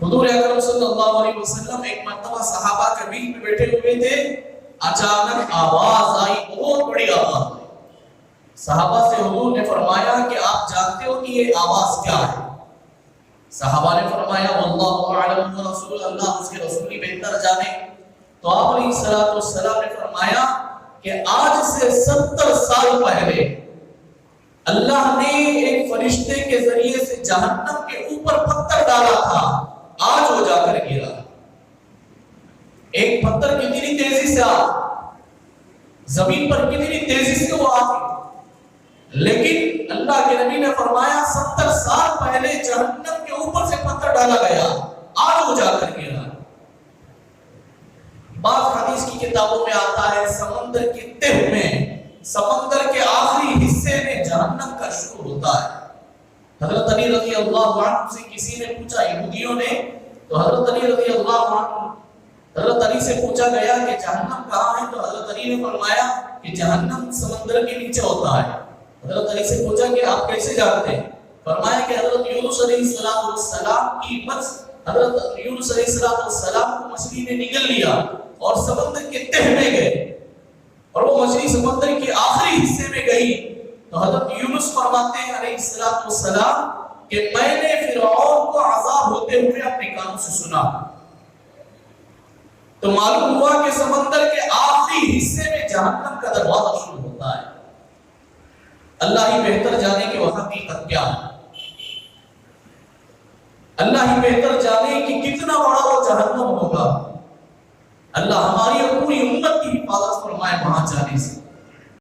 حضور اکرم صلی اللہ علیہ وسلم ایک مرتبہ صحابہ کے بیچ میں بیٹھے ہوئے تھے، اچانک آواز آئی، بہت بڑی آواز آئی۔ صحابہ سے حضور نے فرمایا کہ آپ جانتے ہو کہ یہ آواز کیا ہے؟ صحابہ نے فرمایا واللہ اعلم ورسول اللہ، اس کے رسول ہی بہتر جانے۔ تو آپ علیہ السلام نے فرمایا کہ آج سے 70 سال پہلے اللہ نے ایک فرشتے کے ذریعے سے جہنم کے اوپر پتھر ڈالا تھا، آج وہ جا کر گرا۔ ایک پتھر کتنی تیزی سے زمین پر کتنی تیزی سے وہ آتی، لیکن اللہ کے نبی نے فرمایا 70 سال پہلے جہنم کے اوپر سے پتھر ڈالا گیا، آج وہ جا کر گرا۔ بعض حدیث کی کتابوں میں آتا ہے سمندر کی تہ میں، سمندر کے آخری حصے میں جہنم کا شور ہوتا ہے۔ حضرت علی رضی اللہ عنہ سے کسی نے پوچھا، یہودیوں نے، تو حضرت علی رضی اللہ عنہ، حضرت علی سے پوچھا گیا کہ جہنم کہاں ہے؟ تو حضرت علی نے فرمایا کہ جہنم سمندر کے نیچے ہوتا ہے۔ حضرت علی سے پوچھا کہ آپ کیسے جانتے ہیں؟ فرمایا کہ حضرت یونس علیہ السلام کی بس حضرت یونس علیہ السلام کو مچھلی نے نگل لیا اور سمندر کے تہ میں گئے، اور وہ مچھلی سمندر کے آخری حصے میں گئی۔ تو حضرت یونس فرماتے ہیں علیہ السلام کہ میں نے فرعون کو عذاب ہوتے ہوئے اپنے کانوں سے سنا۔ تو معلوم ہوا کہ سمندر کے آخری حصے میں جہنم کا دروازہ شروع ہوتا ہے۔ اللہ ہی بہتر جانے کہ وہ حقیقت کیا ہے، اللہ ہی بہتر جانے کہ کتنا بڑا وہ جہنم ہوگا۔ اللہ ہماری اور پوری امت کی حفاظت فرمائے وہاں جانے سے۔